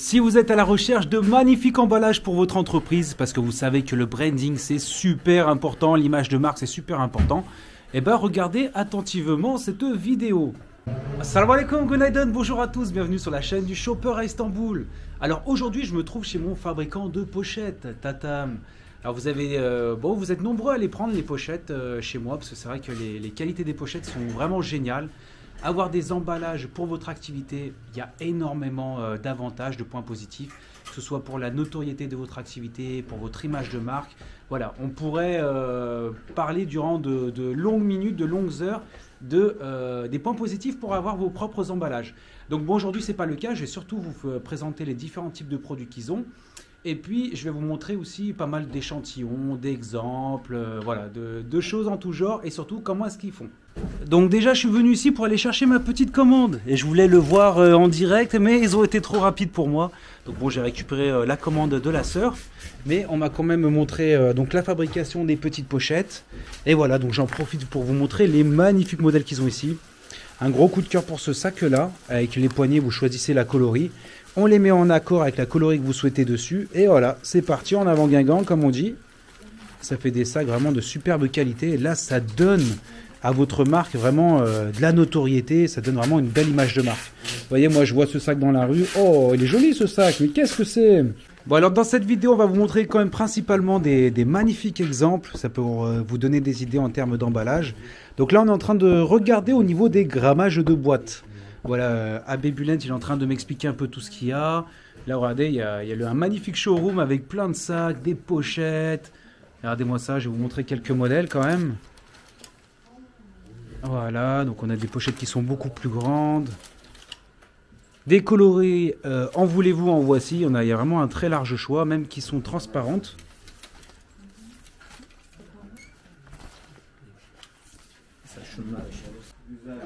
Si vous êtes à la recherche de magnifiques emballages pour votre entreprise, parce que vous savez que le branding c'est super important, l'image de marque c'est super important, eh ben regardez attentivement cette vidéo. Assalamu alaikum, Gonaiden, bonjour à tous, bienvenue sur la chaîne du Shopper à Istanbul. Alors aujourd'hui je me trouve chez mon fabricant de pochettes, Tatam. Alors vous êtes nombreux à les prendre les pochettes chez moi, parce que c'est vrai que les qualités des pochettes sont vraiment géniales. Avoir des emballages pour votre activité, il y a énormément d'avantages, de points positifs, que ce soit pour la notoriété de votre activité, pour votre image de marque. Voilà, on pourrait parler durant de longues minutes, de longues heures, des points positifs pour avoir vos propres emballages. Donc bon, aujourd'hui, ce n'est pas le cas. Je vais surtout vous présenter les différents types de produits qu'ils ont. Et puis, je vais vous montrer aussi pas mal d'échantillons, d'exemples, voilà, de choses en tout genre et surtout comment est-ce qu'ils font. Donc déjà, je suis venu ici pour aller chercher ma petite commande et je voulais le voir en direct, mais ils ont été trop rapides pour moi. Donc bon, j'ai récupéré la commande de la sœur, mais on m'a quand même montré donc la fabrication des petites pochettes. Et voilà, donc j'en profite pour vous montrer les magnifiques modèles qu'ils ont ici. Un gros coup de cœur pour ce sac-là, avec les poignées, vous choisissez la coloris. On les met en accord avec la coloris que vous souhaitez dessus. Et voilà, c'est parti en avant Guingamp, comme on dit. Ça fait des sacs vraiment de superbe qualité. Et là, ça donne à votre marque vraiment de la notoriété. Ça donne vraiment une belle image de marque. Vous voyez, moi, je vois ce sac dans la rue. Oh, il est joli ce sac, mais qu'est-ce que c'est? Bon, alors dans cette vidéo, on va vous montrer quand même principalement des magnifiques exemples. Ça peut vous donner des idées en termes d'emballage. Donc là, on est en train de regarder au niveau des grammages de boîtes. Voilà, Abbé Bulent, il est en train de m'expliquer un peu tout ce qu'il y a. Là, regardez, il y a un magnifique showroom avec plein de sacs, des pochettes. Regardez-moi ça, je vais vous montrer quelques modèles quand même. Voilà, donc on a des pochettes qui sont beaucoup plus grandes. Des coloris, en voulez-vous, en voici. Il y a vraiment un très large choix, même qui sont transparentes.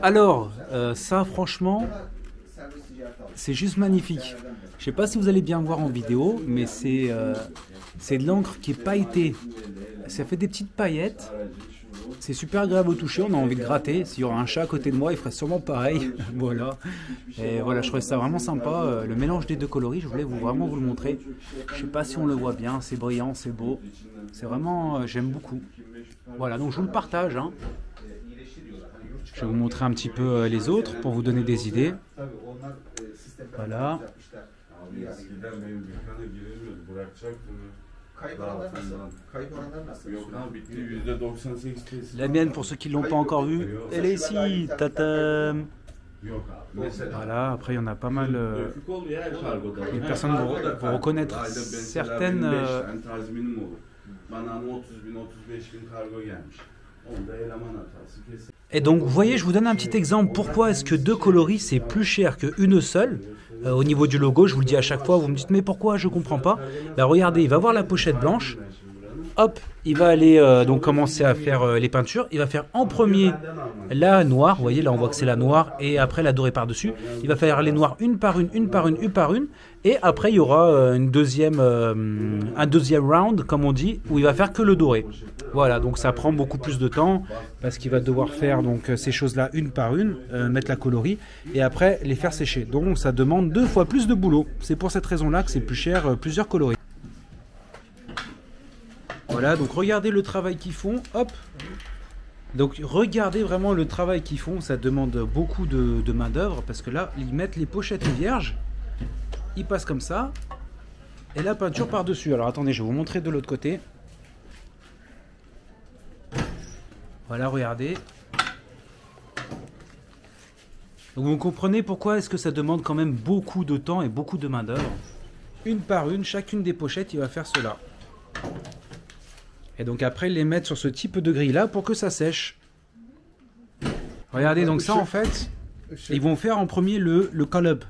Alors, ça franchement, c'est juste magnifique. Je ne sais pas si vous allez bien voir en vidéo, mais c'est de l'encre qui est pailletée. Ça fait des petites paillettes. C'est super agréable au toucher, on a envie de gratter. S'il y aura un chat à côté de moi, il ferait sûrement pareil. Voilà. Et voilà, je trouvais ça vraiment sympa. Le mélange des deux coloris, je voulais vraiment vous le montrer. Je ne sais pas si on le voit bien, c'est brillant, c'est beau. C'est vraiment, j'aime beaucoup. Voilà, donc je vous le partage, hein. Je vais vous montrer un petit peu les autres pour vous donner des idées. Voilà. La mienne, pour ceux qui ne l'ont pas encore vue, elle est ici. Tatam. Voilà, après il y en a pas mal. Les personnes vont reconnaître certaines. Et donc vous voyez, je vous donne un petit exemple. Pourquoi est-ce que deux coloris c'est plus cher qu'une seule? Au niveau du logo, je vous le dis à chaque fois, vous me dites mais pourquoi, je comprends pas. Ben regardez, il va voir la pochette blanche. Hop, il va aller donc commencer à faire les peintures. Il va faire en premier la noire. Vous voyez, là on voit que c'est la noire. Et après la dorée par-dessus. Il va faire les noirs une par une, une par une, une par une. Et après il y aura un deuxième round, comme on dit, où il va faire que le doré. Voilà, donc ça prend beaucoup plus de temps. Parce qu'il va devoir faire donc ces choses-là une par une. Mettre la coloris. Et après les faire sécher. Donc ça demande 2 fois plus de boulot. C'est pour cette raison-là que c'est plus cher, plusieurs coloris. Voilà, donc regardez le travail qu'ils font, hop. Donc regardez vraiment le travail qu'ils font, ça demande beaucoup de main d'œuvre parce que là, ils mettent les pochettes vierges, ils passent comme ça, et la peinture par-dessus. Alors attendez, je vais vous montrer de l'autre côté. Voilà, regardez. Donc vous comprenez pourquoi est-ce que ça demande quand même beaucoup de temps et beaucoup de main d'œuvre. Une par une, chacune des pochettes, il va faire cela. Et donc après les mettre sur ce type de grille là pour que ça sèche. Regardez, donc ça en fait, ils vont faire en premier le call-up.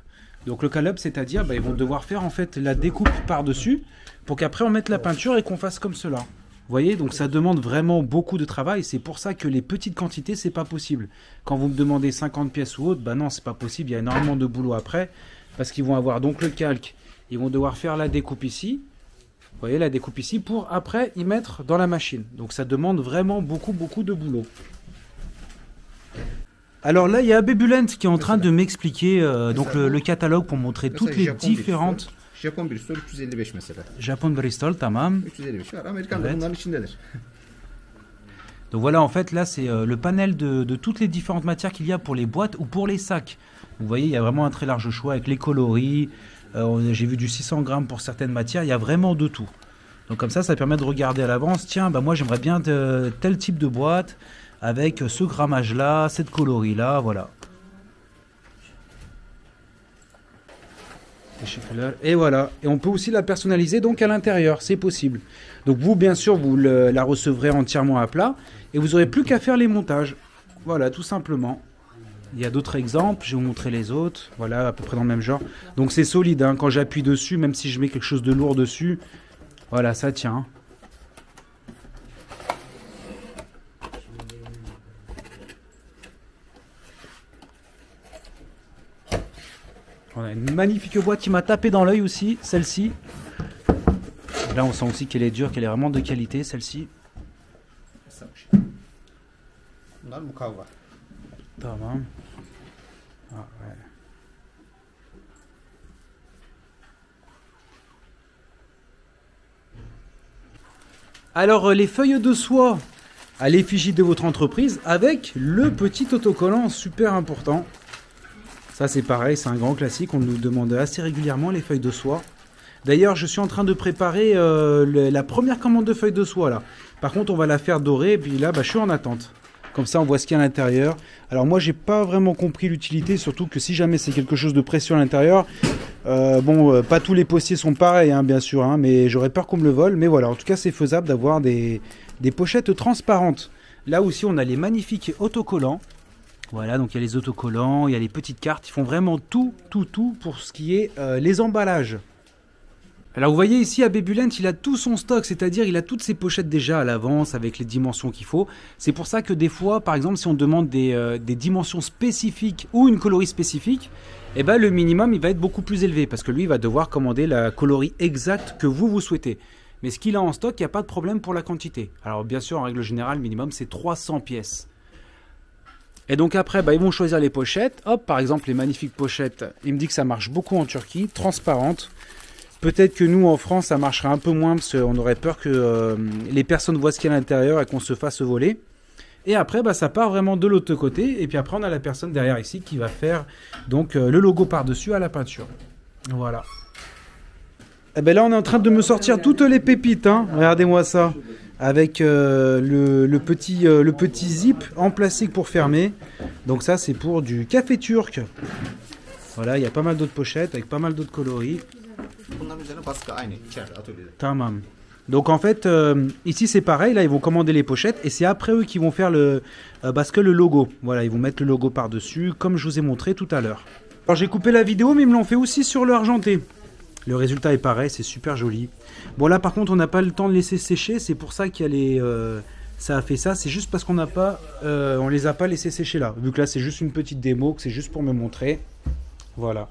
Donc le call-up, c'est-à-dire ils vont devoir faire en fait la découpe par-dessus pour qu'après on mette la peinture et qu'on fasse comme cela. Vous voyez, donc ça demande vraiment beaucoup de travail. C'est pour ça que les petites quantités, c'est pas possible. Quand vous me demandez 50 pièces ou autre, non, c'est pas possible. Il y a énormément de boulot après parce qu'ils vont avoir donc le calque. Ils vont devoir faire la découpe ici. Vous voyez la découpe ici pour après y mettre dans la machine. Donc ça demande vraiment beaucoup de boulot. Alors là, il y a Bébulent qui est en train de m'expliquer donc le catalogue pour montrer toutes les différentes... Japon Bristol 355 mesela. Japon Bristol, tamam. 355 var. Amerikan da bunların içindedir. Donc voilà, en fait, là, c'est le panel de toutes les différentes matières qu'il y a pour les boîtes ou pour les sacs. Vous voyez, il y a vraiment un très large choix avec les coloris. J'ai vu du 600 grammes pour certaines matières. Il y a vraiment de tout. Donc comme ça permet de regarder à l'avance. Tiens, bah moi, j'aimerais bien tel type de boîte avec ce grammage-là, cette coloris-là, voilà. Et voilà. Et on peut aussi la personnaliser donc à l'intérieur, c'est possible. Donc vous, bien sûr, vous la recevrez entièrement à plat et vous n'aurez plus qu'à faire les montages. Voilà, tout simplement. Il y a d'autres exemples, je vais vous montrer les autres. Voilà, à peu près dans le même genre. Donc c'est solide, hein. Quand j'appuie dessus, même si je mets quelque chose de lourd dessus, voilà, ça tient. On a une magnifique boîte qui m'a tapé dans l'œil aussi, celle-ci. Là, on sent aussi qu'elle est dure, qu'elle est vraiment de qualité, celle-ci. Tamam. Ah, ouais. Alors, les feuilles de soie à l'effigie de votre entreprise avec le petit autocollant super important. Ça, c'est pareil, c'est un grand classique. On nous demande assez régulièrement les feuilles de soie. D'ailleurs, je suis en train de préparer la première commande de feuilles de soie là. Par contre, on va la faire dorer et puis là, je suis en attente. Comme ça, on voit ce qu'il y a à l'intérieur. Alors moi, j'ai pas vraiment compris l'utilité, surtout que si jamais c'est quelque chose de précieux à l'intérieur, pas tous les postiers sont pareils, hein, bien sûr, hein, mais j'aurais peur qu'on me le vole. Mais voilà, en tout cas, c'est faisable d'avoir des pochettes transparentes. Là aussi, on a les magnifiques autocollants. Voilà, donc il y a les autocollants, il y a les petites cartes. Ils font vraiment tout pour ce qui est les emballages. Alors vous voyez ici à Bébulent, il a tout son stock, c'est-à-dire il a toutes ses pochettes déjà à l'avance avec les dimensions qu'il faut. C'est pour ça que des fois, par exemple, si on demande des dimensions spécifiques ou une coloris spécifique, le minimum il va être beaucoup plus élevé parce que lui il va devoir commander la coloris exacte que vous souhaitez. Mais ce qu'il a en stock, il n'y a pas de problème pour la quantité. Alors bien sûr, en règle générale, minimum c'est 300 pièces. Et donc après, ils vont choisir les pochettes. Hop, par exemple, les magnifiques pochettes, il me dit que ça marche beaucoup en Turquie, transparentes. Peut-être que nous, en France, ça marcherait un peu moins parce qu'on aurait peur que les personnes voient ce qu'il y a à l'intérieur et qu'on se fasse voler. Et après, ça part vraiment de l'autre côté. Et puis après, on a la personne derrière ici qui va faire donc le logo par-dessus à la peinture. Voilà. Et là, on est en train de me sortir toutes les pépites. Hein. Regardez-moi ça. Avec le petit zip en plastique pour fermer. Donc ça, c'est pour du café turc. Voilà, il y a pas mal d'autres pochettes avec pas mal d'autres coloris. Tamam. Donc en fait, ici c'est pareil, là ils vont commander les pochettes et c'est après eux qui vont faire le logo. Voilà, ils vont mettre le logo par-dessus, comme je vous ai montré tout à l'heure. Alors j'ai coupé la vidéo, mais ils me l'ont fait aussi sur le argenté. Le résultat est pareil, c'est super joli. Bon là par contre, on n'a pas le temps de laisser sécher, c'est pour ça qu'il y a ça a fait ça. C'est juste parce qu'on n'a pas, on les a pas laissés sécher là. Vu que là c'est juste une petite démo, que c'est juste pour me montrer. Voilà.